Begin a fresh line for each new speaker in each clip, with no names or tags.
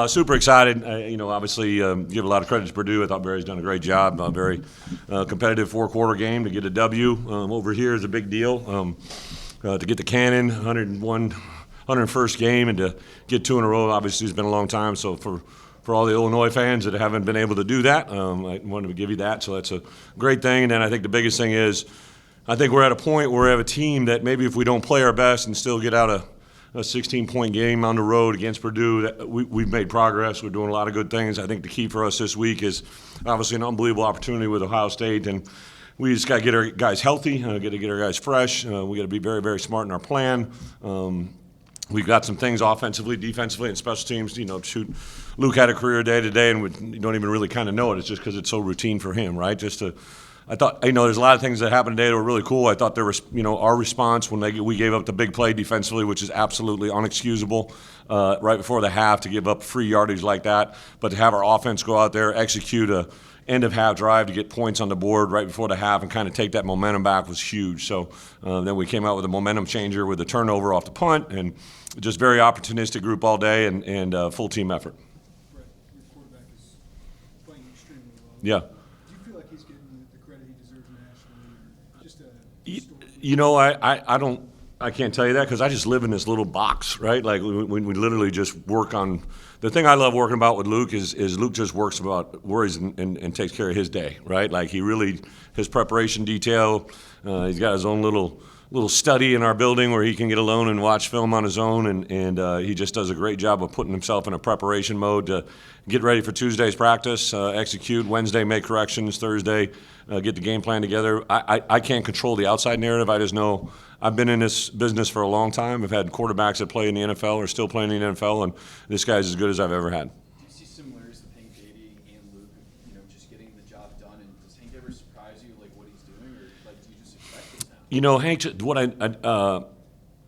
Super excited. Obviously, give a lot of credit to Purdue. I thought Barry's done a great job. A very competitive four-quarter game to get a W over here is a big deal. To get the Cannon 101st game and to get two in a row, obviously, has been a long time. So for all the Illinois fans that haven't been able to do that, I wanted to give you that. So that's a great thing. And then I think the biggest thing is I think we're at a point where we have a team that maybe if we don't play our best and still get out a 16-point game on the road against Purdue, that we've made progress. We're doing a lot of good things. I think the key for us this week is obviously an unbelievable opportunity with Ohio State, and we just got to get our guys healthy, got to get our guys fresh. We got to be very, very smart in our plan. We've got some things offensively, defensively, and special teams. Shoot, Luke had a career day today, and you don't even really kind of know it. It's just because it's so routine for him, right? I thought, there's a lot of things that happened today that were really cool. I thought there was, our response when we gave up the big play defensively, which is absolutely unexcusable, right before the half to give up free yardage like that. But to have our offense go out there, execute a end of half drive to get points on the board right before the half and kind of take that momentum back was huge. So then we came out with a momentum changer with a turnover off the punt, and just very opportunistic group all day and full team effort.
Bret, your quarterback is playing extremely well.
Yeah.
Do you feel like he's getting the credit he deserves nationally, or just
I can't tell you that because I just live in this little box, right? Like we literally just work on. The thing I love working about with Luke is Luke just worries and takes care of his day, right? Like his preparation detail. He's got his own little study in our building where he can get alone and watch film on his own, and he just does a great job of putting himself in a preparation mode to get ready for Tuesday's practice, execute, Wednesday make corrections, Thursday get the game plan together. I can't control the outside narrative. I just know I've been in this business for a long time. I've had quarterbacks that play in the NFL or still playing in the NFL, and this guy's as good as I've ever had.
Do you see similarities with Hank Beatty and Luke, just getting the job done? And does Hank ever surprise you, like what he's doing, or do you just expect it now?
Hank,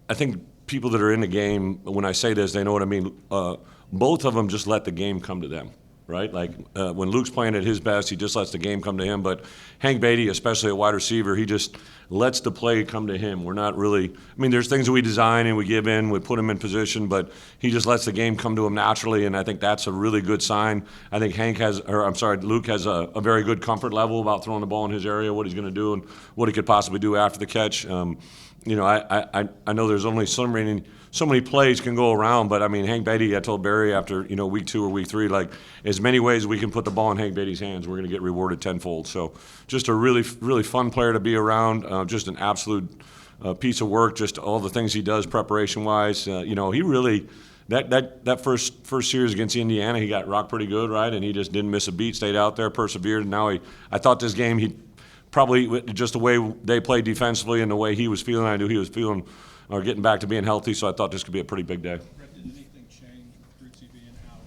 I think people that are in the game, when I say this, they know what I mean. Both of them just let the game come to them, right? Like when Luke's playing at his best, he just lets the game come to him. But Hank Beatty, especially at wide receiver, he just lets the play come to him. We're not really – there's things that we design and we give in, we put him in position, but he just lets the game come to him naturally, and I think that's a really good sign. I think Luke has a very good comfort level about throwing the ball in his area, what he's going to do and what he could possibly do after the catch. I know there's only so many plays can go around, but Hank Beatty, I told Barry after week 2 or week 3, like as many ways we can put the ball in Hank Beatty's hands, we're going to get rewarded tenfold. So just a really, really fun player to be around, just an absolute piece of work, just all the things he does preparation-wise. He really that first series against Indiana, he got rocked pretty good, right? And he just didn't miss a beat, stayed out there, persevered, and now I thought this game he probably just the way they played defensively and the way he was feeling, I knew he was feeling or getting back to being healthy, so I thought this could be a pretty big day.
Bret, did anything change with Ritzy being out?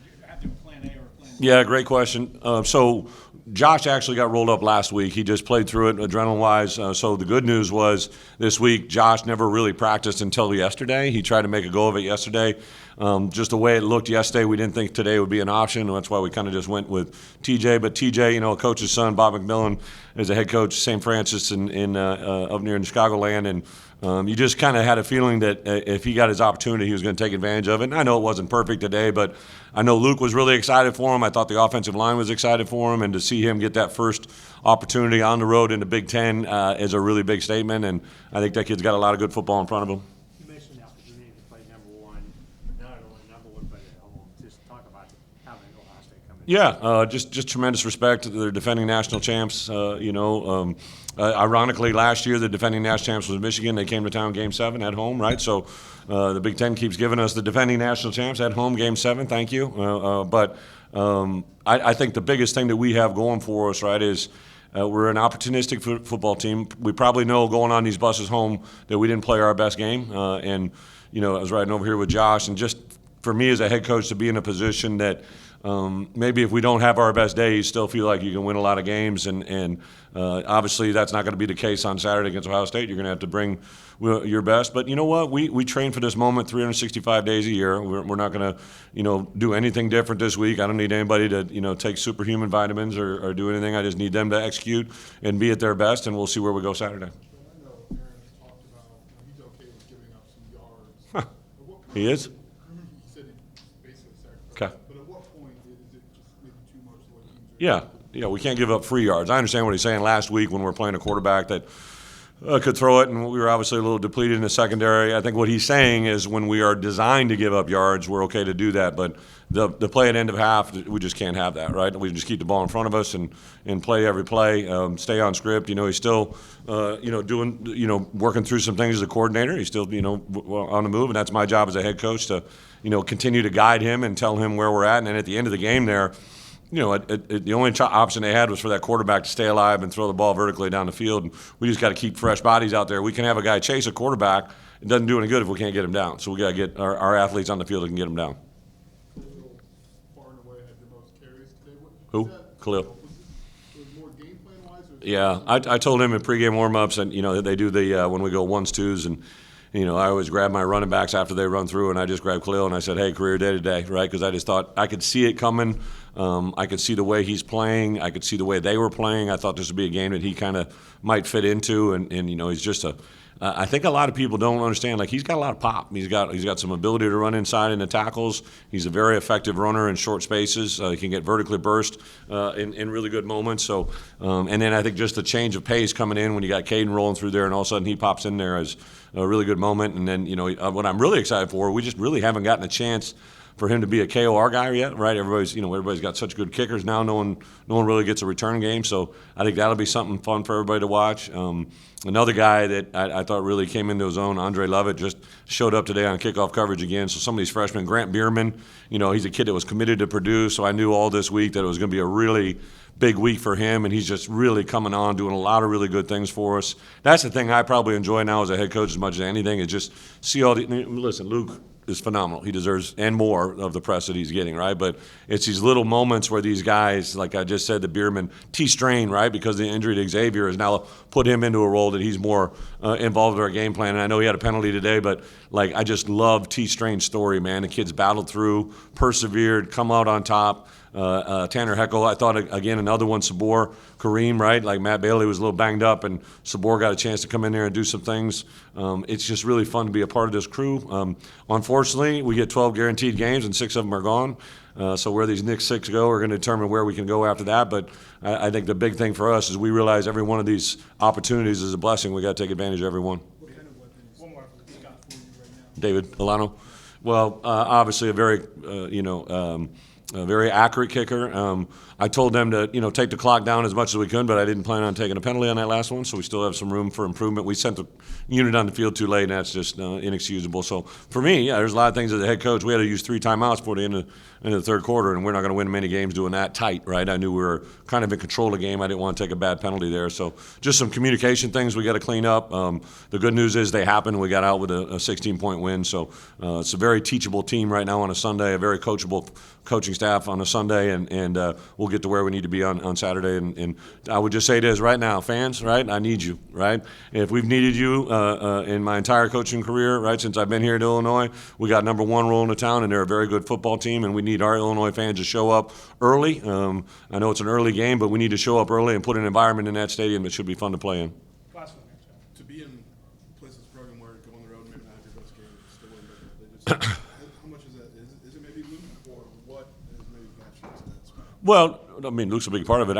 Did you have to do plan A or plan B?
Yeah, great question. So Josh actually got rolled up last week. He just played through it adrenaline-wise. So the good news was this week Josh never really practiced until yesterday. He tried to make a go of it yesterday. Just the way it looked yesterday, we didn't think today would be an option, and that's why we kind of just went with TJ. But TJ, coach's son, Bob McMillan, is a head coach, St. Francis up near in Chicagoland, and you just kind of had a feeling that if he got his opportunity, he was going to take advantage of it. And I know it wasn't perfect today, but I know Luke was really excited for him. I thought the offensive line was excited for him, and to see him get that first opportunity on the road in the Big Ten is a really big statement, and I think that kid's got a lot of good football in front of him.
You mentioned the opportunity to play number one, not only number one, but at home. Just talk about having Ohio State come in.
Yeah, just tremendous respect. They're defending national champs. Ironically, last year the defending national champs was Michigan. They came to town Game 7 at home, right? So the Big Ten keeps giving us the defending national champs at home Game 7. Thank you. But I think the biggest thing that we have going for us, right, is we're an opportunistic football team. We probably know going on these buses home that we didn't play our best game. I was riding over here with Josh, and just for me as a head coach to be in a position that maybe if we don't have our best day, you still feel like you can win a lot of games, and obviously that's not going to be the case on Saturday against Ohio State. You're going to have to bring your best. But you know what? We train for this moment 365 days a year. We're not going to, do anything different this week. I don't need anybody to, take superhuman vitamins or do anything. I just need them to execute and be at their best, and we'll see where we go Saturday.
I know Aaron has talked about he's okay with giving up some yards.
He is?
He said
Okay.
But at what point is it just maybe too much the way things are?
Yeah, we can't give up free yards. I understand what he's saying last week when we were playing a quarterback that could throw it, and we were obviously a little depleted in the secondary. I think what he's saying is when we are designed to give up yards, we're okay to do that. But the play at end of half, we just can't have that, right? We just keep the ball in front of us and play every play, stay on script. He's still, doing, working through some things as a coordinator. He's still, on the move, and that's my job as a head coach to, continue to guide him and tell him where we're at. And then at the end of the game there, the only option they had was for that quarterback to stay alive and throw the ball vertically down the field. And we just got to keep fresh bodies out there. We can have a guy chase a quarterback. It doesn't do any good if we can't get him down. So we got to get our athletes on the field that can get him down.
Khalil far and away had the most carries today.
Who?
Was that-
Khalil.
Was it more game plan wise?
Yeah, I told him in pregame warm-ups, and they do the when we go ones, twos, and I always grab my running backs after they run through, and I just grabbed Khalil and I said, "Hey, career day today," right? Because I just thought I could see it coming. I could see the way he's playing. I could see the way they were playing. I thought this would be a game that he kind of might fit into, and he's just a. I think a lot of people don't understand. Like, he's got a lot of pop. He's got some ability to run inside in the tackles. He's a very effective runner in short spaces. He can get vertically burst in really good moments. So, and then I think just the change of pace coming in when you got Caden rolling through there, and all of a sudden he pops in there as a really good moment. And then what I'm really excited for, we just really haven't gotten a chance for him to be a KOR guy yet, right? Everybody's got such good kickers now. No one really gets a return game, so I think that'll be something fun for everybody to watch. Another guy that I thought really came into his own, Andre Lovett, just showed up today on kickoff coverage again. So some of these freshmen, Grant Bierman, he's a kid that was committed to Purdue, so I knew all this week that it was going to be a really big week for him, and he's just really coming on, doing a lot of really good things for us. That's the thing I probably enjoy now as a head coach as much as anything, is just see all the – listen, Luke is phenomenal. He deserves and more of the press that he's getting, right? But it's these little moments where these guys, like I just said, the Bierman, T-Strain, right? Because the injury to Xavier has now put him into a role that he's more involved in our game plan. And I know he had a penalty today, but I just love T-Strain's story, man. The kid's battled through, persevered, come out on top. Tanner Heckel, I thought, again, another one, Sabor, Kareem, right? Like Matt Bailey was a little banged up, and Sabor got a chance to come in there and do some things. It's just really fun to be a part of this crew. Unfortunately, we get 12 guaranteed games, and 6 of them are gone. So where these next 6 go, we're going to determine where we can go after that. But I think the big thing for us is we realize every one of these opportunities is a blessing. We got to take advantage of every one.
What kind of weapons? One more for Scott for you right now.
David Alano. Well, obviously a very, a very accurate kicker. I told them to, take the clock down as much as we could, but I didn't plan on taking a penalty on that last one, so we still have some room for improvement. We sent the unit on the field too late, and that's just inexcusable. So for me, there's a lot of things as a head coach. We had to use 3 timeouts before the end of the third quarter, and we're not going to win many games doing that tight, right? I knew we were kind of in control of the game. I didn't want to take a bad penalty there. So just some communication things we got to clean up. The good news is they happened. We got out with a 16-point win. So it's a very teachable team right now on a Sunday, a very coachable coaching staff on a Sunday, and we'll get to where we need to be on Saturday. And I would just say this right now, fans, right? I need you, right? If we've needed you in my entire coaching career, right, since I've been here at Illinois, we got number 1 role in the town, and they're a very good football team, and we need our Illinois fans to show up early. I know it's an early game, but we need to show up early and put an environment in that stadium that should be fun to play in.
Last one here, Scott.
To be in places program where go on the road, maybe not have your best game, still win, but they just, how much is that? Is it maybe Luke, or what is maybe got you to that spot?
Well, I mean, Luke's a big part of it.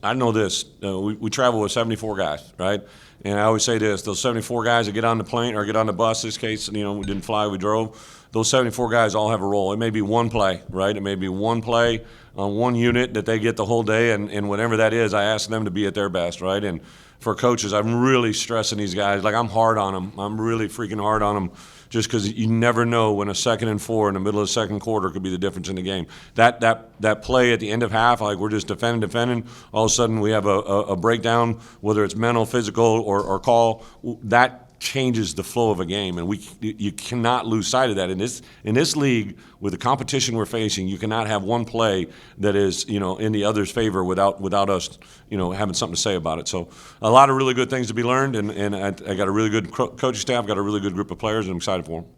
I know this. We travel with 74 guys, right? And I always say this: those 74 guys that get on the plane or get on the bus. This case, we didn't fly, we drove. Those 74 guys all have a role. It may be one play, right? It may be one play on one unit that they get the whole day, and whatever that is, I ask them to be at their best, right? And for coaches, I'm really stressing these guys. Like, I'm hard on them. I'm really freaking hard on them, just because you never know when a 2nd and 4 in the middle of the second quarter could be the difference in the game. That play at the end of half, like we're just defending. All of a sudden we have a breakdown, whether it's mental, physical, or call. That changes the flow of a game, and you cannot lose sight of that. In this league, with the competition we're facing, you cannot have one play that is in the other's favor without us having something to say about it. So a lot of really good things to be learned, and I got a really good coaching staff, got a really good group of players, and I'm excited for them.